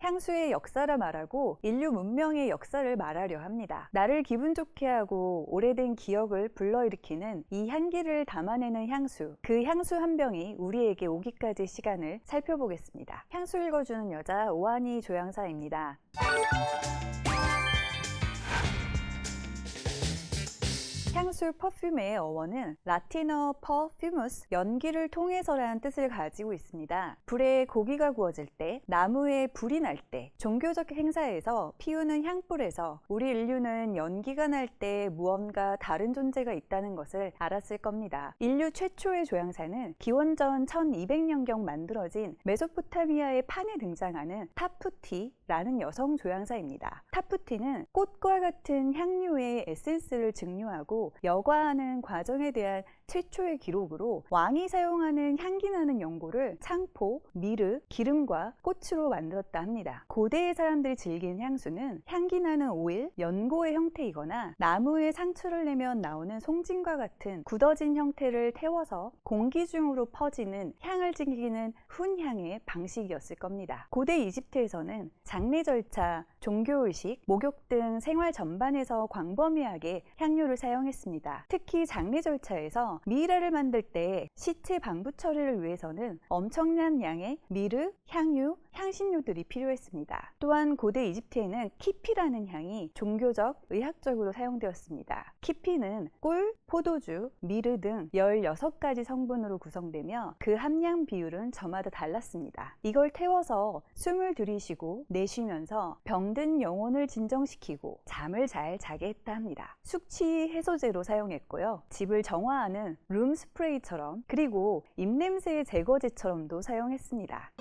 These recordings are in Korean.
향수의 역사라 말하고 인류 문명의 역사를 말하려 합니다. 나를 기분 좋게 하고 오래된 기억을 불러일으키는 이 향기를 담아내는 향수, 그 향수 한 병이 우리에게 오기까지 시간을 살펴보겠습니다. 향수 읽어주는 여자 오하니 조향사입니다. 향수 퍼퓸의 어원은 라틴어 퍼퓨무스, 연기를 통해서라는 뜻을 가지고 있습니다. 불에 고기가 구워질 때, 나무에 불이 날 때, 종교적 행사에서 피우는 향불에서 우리 인류는 연기가 날 때 무언가 다른 존재가 있다는 것을 알았을 겁니다. 인류 최초의 조향사는 기원전 1200년경 만들어진 메소포타미아의 판에 등장하는 타푸티라는 여성 조향사입니다. 타푸티는 꽃과 같은 향료의 에센스를 증류하고 여과하는 과정에 대한 최초의 기록으로 왕이 사용하는 향기 나는 연고를 창포, 미르, 기름과 꽃으로 만들었다 합니다. 고대의 사람들이 즐기는 향수는 향기 나는 오일, 연고의 형태이거나 나무에 상처를 내면 나오는 송진과 같은 굳어진 형태를 태워서 공기 중으로 퍼지는 향을 즐기는 훈향의 방식이었을 겁니다. 고대 이집트에서는 장례 절차, 종교의식, 목욕 등 생활 전반에서 광범위하게 향료를 사용했습니다. 특히 장례 절차에서 미이라를 만들 때 시체 방부 처리를 위해서는 엄청난 양의 미르, 향유, 향신료들이 필요했습니다. 또한 고대 이집트에는 키피라는 향이 종교적, 의학적으로 사용되었습니다. 키피는 꿀, 포도주, 미르 등 16가지 성분으로 구성되며 그 함량 비율은 저마다 달랐습니다. 이걸 태워서 숨을 들이쉬고 내쉬면서 병든 영혼을 진정시키고 잠을 잘 자게 했다 합니다. 숙취 해소제로 사용했고요. 집을 정화하는 룸 스프레이처럼, 그리고 입냄새 제거제처럼도 사용했습니다.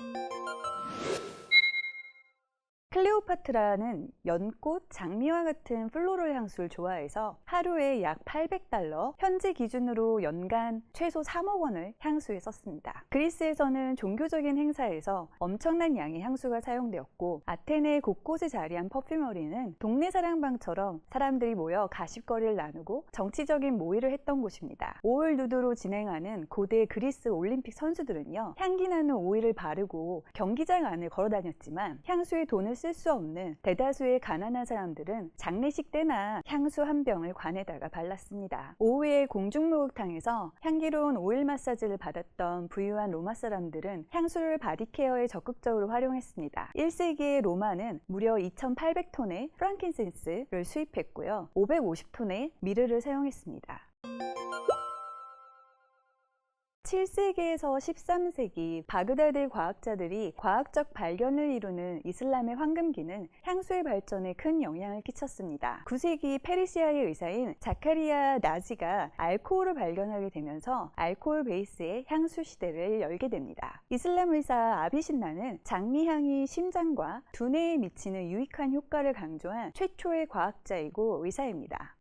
클레오파트라는 연꽃, 장미와 같은 플로럴 향수를 좋아해서 하루에 약 $800, 현재 기준으로 연간 최소 3억 원을 향수에 썼습니다. 그리스에서는 종교적인 행사에서 엄청난 양의 향수가 사용되었고, 아테네 곳곳에 자리한 퍼퓸머리는 동네 사랑방처럼 사람들이 모여 가십거리를 나누고 정치적인 모의를 했던 곳입니다. 오일 누드로 진행하는 고대 그리스 올림픽 선수들은요, 향기 나는 오일을 바르고 경기장 안을 걸어 다녔지만 향수에 돈을 쓸 수 없는 대다수의 가난한 사람들은 장례식 때나 향수 한 병을 관에다가 발랐습니다. 오후에 공중목욕탕에서 향기로운 오일 마사지를 받았던 부유한 로마 사람들은 향수를 바디케어에 적극적으로 활용했습니다. 1세기의 로마는 무려 2,800톤의 프랑킨센스를 수입했고요. 550톤의 미르를 사용했습니다. 7세기에서 13세기 바그다드 과학자들이 과학적 발견을 이루는 이슬람의 황금기는 향수의 발전에 큰 영향을 끼쳤습니다. 9세기 페르시아의 의사인 자카리아 나지가 알코올을 발견하게 되면서 알코올 베이스의 향수 시대를 열게 됩니다. 이슬람 의사 아비신나는 장미향이 심장과 두뇌에 미치는 유익한 효과를 강조한 최초의 과학자이고 의사입니다.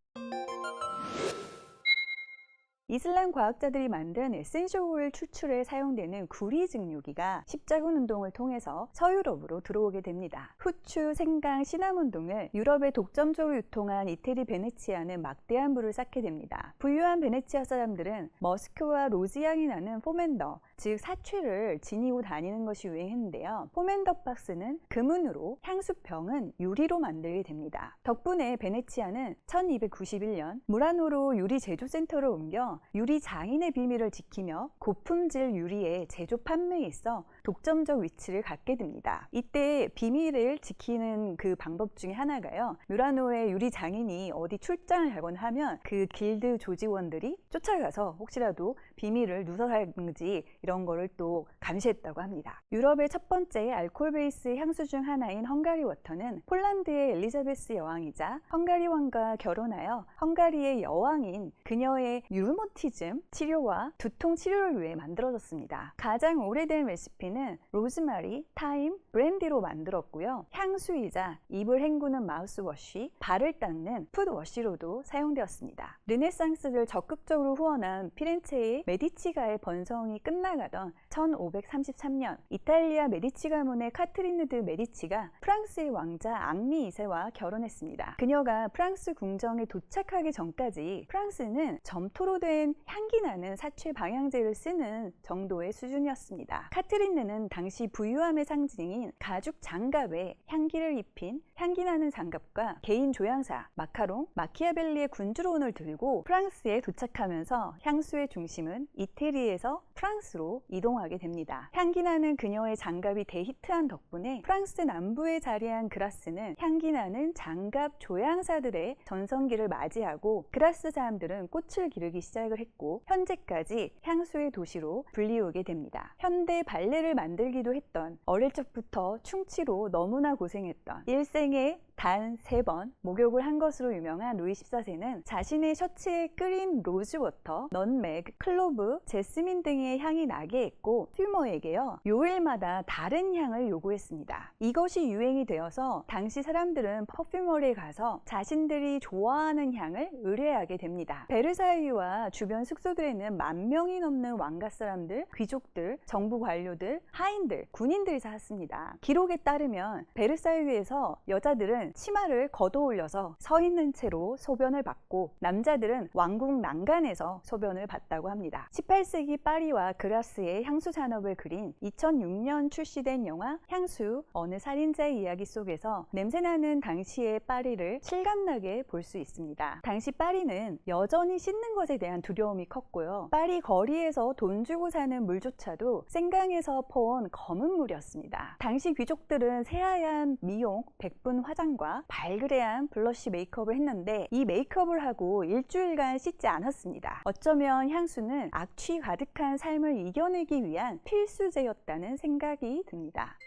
이슬람 과학자들이 만든 에센셜 오일 추출에 사용되는 구리 증류기가 십자군 운동을 통해서 서유럽으로 들어오게 됩니다. 후추, 생강, 시나몬 등을 유럽에 독점적으로 유통한 이태리 베네치아는 막대한 부를 쌓게 됩니다. 부유한 베네치아 사람들은 머스크와 로즈향이 나는 포맨더, 즉 사취를 지니고 다니는 것이 유행했는데요. 포맨더 박스는 금은으로, 향수병은 유리로 만들게 됩니다. 덕분에 베네치아는 1291년 무라노로 유리 제조센터를 옮겨 유리 장인의 비밀을 지키며 고품질 유리의 제조 판매에 있어 독점적 위치를 갖게 됩니다. 이때 비밀을 지키는 그 방법 중에 하나가요, 무라노의 유리 장인이 어디 출장을 가거나 하면 그 길드 조직원들이 쫓아가서 혹시라도 비밀을 누설하는지 이런 거를 또 감시했다고 합니다. 유럽의 첫 번째 알코올 베이스 향수 중 하나인 헝가리 워터는 폴란드의 엘리자베스 여왕이자 헝가리 왕과 결혼하여 헝가리의 여왕인 그녀의 류머티즘 치료와 두통 치료를 위해 만들어졌습니다. 가장 오래된 레시피는 로즈마리, 타임, 브랜디로 만들었고요. 향수이자 입을 헹구는 마우스워시, 발을 닦는 풋워시로도 사용되었습니다. 르네상스를 적극적으로 후원한 피렌체의 메디치가의 번성이 끝나 살아가던 1533년 이탈리아 메디치 가문의 카트리누 드 메디치가 프랑스의 왕자 앙리 2세와 결혼했습니다. 그녀가 프랑스 궁정에 도착하기 전까지 프랑스는 점토로 된 향기 나는 사체 방향제를 쓰는 정도의 수준이었습니다. 카트리누는 당시 부유함의 상징인 가죽 장갑에 향기를 입힌 향기 나는 장갑과 개인 조향사 마카롱 마키아벨리의 군주론을 들고 프랑스에 도착하면서 향수의 중심은 이태리에서 프랑스로 이동하게 됩니다. 향기나는 그녀의 장갑이 대히트한 덕분에 프랑스 남부에 자리한 그라스는 향기나는 장갑 조향사들의 전성기를 맞이하고 그라스 사람들은 꽃을 기르기 시작을 했고 현재까지 향수의 도시로 불리우게 됩니다. 현대 발레를 만들기도 했던 어릴 적부터 충치로 너무나 고생했던 일생에 단 3번 목욕을 한 것으로 유명한 루이 14세는 자신의 셔츠에 끓인 로즈워터, 넌맥, 클로브, 제스민 등의 향이 나게 했고 퓨머에게요 요일마다 다른 향을 요구했습니다. 이것이 유행이 되어서 당시 사람들은 퍼퓸머리에 가서 자신들이 좋아하는 향을 의뢰하게 됩니다. 베르사유와 주변 숙소들에는 10,000명이 넘는 왕가 사람들, 귀족들, 정부 관료들, 하인들, 군인들이 살았습니다. 기록에 따르면 베르사유에서 여자들은 치마를 걷어올려서 서 있는 채로 소변을 받고 남자들은 왕궁 난간에서 소변을 받다고 합니다. 18세기 파리와 그라스의 향수 산업을 그린 2006년 출시된 영화 향수 어느 살인자의 이야기 속에서 냄새나는 당시의 파리를 실감나게 볼 수 있습니다. 당시 파리는 여전히 씻는 것에 대한 두려움이 컸고요. 파리 거리에서 돈 주고 사는 물조차도 생강에서 퍼온 검은 물이었습니다. 당시 귀족들은 새하얀 미용, 백분 화장과 발그레한 블러쉬 메이크업을 했는데 이 메이크업을 하고 일주일간 씻지 않았습니다. 어쩌면 향수는 악취 가득한 삶을 이겨내기 위한 필수제였다는 생각이 듭니다.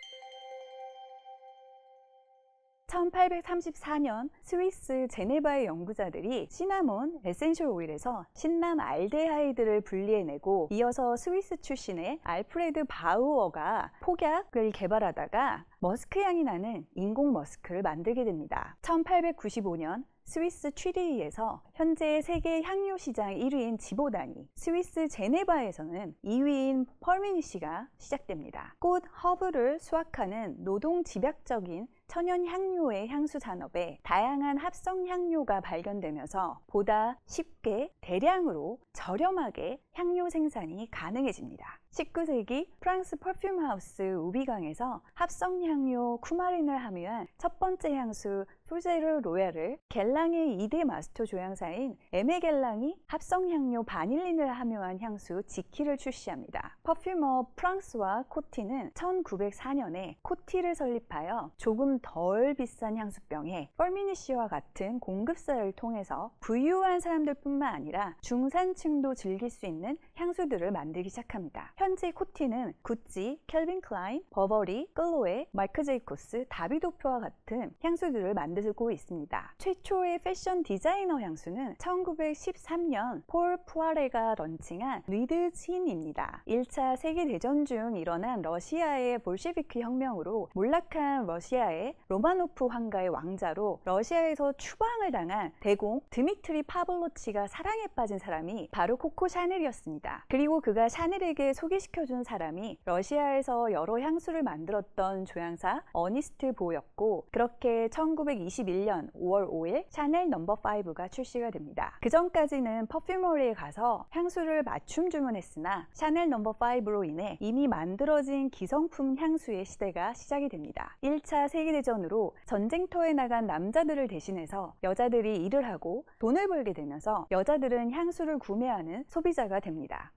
1834년 스위스 제네바의 연구자들이 시나몬 에센셜 오일에서 신남 알데하이드를 분리해내고 이어서 스위스 출신의 알프레드 바우어가 폭약을 개발하다가 머스크 향이 나는 인공 머스크를 만들게 됩니다. 1895년 스위스 취리히에서 현재 세계 향료 시장 1위인 지보단이 스위스 제네바에서는 2위인 펄미니시가 시작됩니다. 꽃 허브를 수확하는 노동 집약적인 천연 향료의 향수 산업에 다양한 합성 향료가 발견되면서 보다 쉽게 대량으로 저렴하게 향료 생산이 가능해집니다. 19세기 프랑스 퍼퓸 하우스 우비강에서 합성 향료 쿠마린을 함유한 첫 번째 향수 푸제르 로얄을 겔랑의 2대 마스터 조향사인 에메 겔랑이 합성 향료 바닐린을 함유한 향수 지키를 출시합니다. 퍼퓸머 프랑스와 코티는 1904년에 코티를 설립하여 조금 덜 비싼 향수병에 펄미니시와 같은 공급사를 통해서 부유한 사람들뿐만 아니라 중산층도 즐길 수 있는 향수들을 만들기 시작합니다. 현재 코티는 구찌, 캘빈 클라인, 버버리, 클로에, 마크 제이코스, 다비도표와 같은 향수들을 만들고 있습니다. 최초의 패션 디자이너 향수는 1913년 폴 푸아레가 런칭한 리드진입니다. 1차 세계대전 중 일어난 러시아의 볼셰비크 혁명으로 몰락한 러시아의 로마노프 황가의 왕자로 러시아에서 추방을 당한 대공 드미트리 파블로치가 사랑에 빠진 사람이 바로 코코 샤넬이었습니다. 그리고 그가 샤넬에게 소개시켜준 사람이 러시아에서 여러 향수를 만들었던 조향사 어니스트 보였고 그렇게 1921년 5월 5일 샤넬 넘버5가 출시가 됩니다. 그 전까지는 퍼퓸머리에 가서 향수를 맞춤 주문했으나 샤넬 넘버5로 인해 이미 만들어진 기성품 향수의 시대가 시작이 됩니다. 1차 세계대전으로 전쟁터에 나간 남자들을 대신해서 여자들이 일을 하고 돈을 벌게 되면서 여자들은 향수를 구매하는 소비자가 됩니다.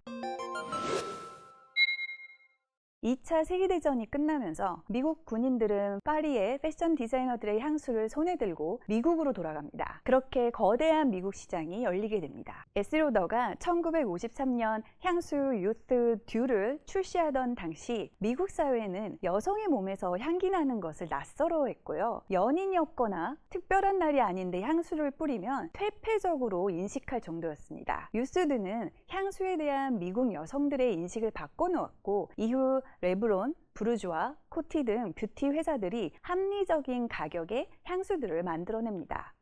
2차 세계대전이 끝나면서 미국 군인들은 파리의 패션 디자이너들의 향수를 손에 들고 미국으로 돌아갑니다. 그렇게 거대한 미국 시장이 열리게 됩니다. 에스로더가 1953년 향수 유스 듀를 출시하던 당시 미국 사회는 여성의 몸에서 향기 나는 것을 낯설어했고요. 연인이었거나 특별한 날이 아닌데 향수를 뿌리면 퇴폐적으로 인식할 정도였습니다. 유스드는 향수에 대한 미국 여성들의 인식을 바꿔놓았고 이후 레브론, 부르주아, 코티 등 뷰티 회사들이 합리적인 가격의 향수들을 만들어냅니다.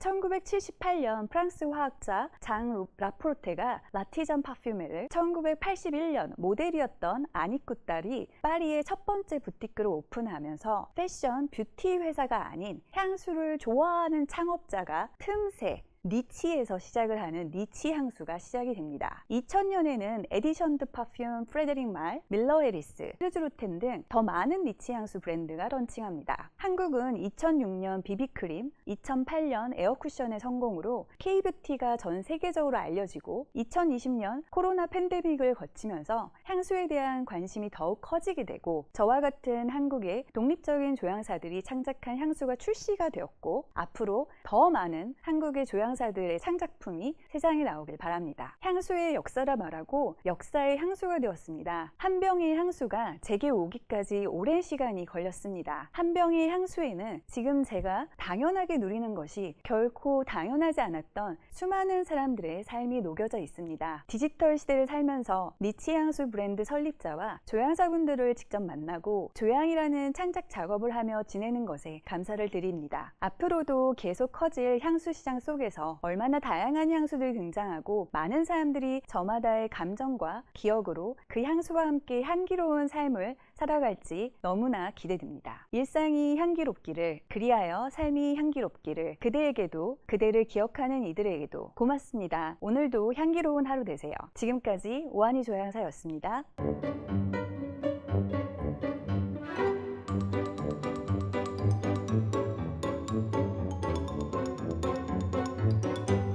1978년 프랑스 화학자 장 라포르테가 라티잔 파퓨메를 1981년 모델이었던 아니쿠 딸이 파리의 첫 번째 부티크를 오픈하면서 패션 뷰티 회사가 아닌 향수를 좋아하는 창업자가 틈새 니치에서 시작을 하는 니치 향수가 시작이 됩니다. 2000년에는 에디션 드 파듐, 프레데릭 말, 밀러 해리스, 헤르즈루텐 등 더 많은 니치 향수 브랜드가 런칭합니다. 한국은 2006년 비비크림, 2008년 에어쿠션의 성공으로 K뷰티가 전 세계적으로 알려지고 2020년 코로나 팬데믹을 거치면서 향수에 대한 관심이 더욱 커지게 되고 저와 같은 한국의 독립적인 조향사들이 창작한 향수가 출시가 되었고 앞으로 더 많은 한국의 조향사들의 창작품이 세상에 나오길 바랍니다. 향수의 역사라 말하고 역사의 향수가 되었습니다. 한 병의 향수가 제게 오기까지 오랜 시간이 걸렸습니다. 한 병의 향수에는 지금 제가 당연하게 누리는 것이 결코 당연하지 않았던 수많은 사람들의 삶이 녹여져 있습니다. 디지털 시대를 살면서 니치 향수 브랜드 설립자와 조향사분들을 직접 만나고 조향이라는 창작 작업을 하며 지내는 것에 감사를 드립니다. 앞으로도 계속 커질 향수 시장 속에서 얼마나 다양한 향수들이 등장하고 많은 사람들이 저마다의 감정과 기억으로 그 향수와 함께 향기로운 삶을 살아갈지 너무나 기대됩니다. 일상이 향기롭기를, 그리하여 삶이 향기롭기를, 그대에게도 그대를 기억하는 이들에게도 고맙습니다. 오늘도 향기로운 하루 되세요. 지금까지 오한이 조향사였습니다.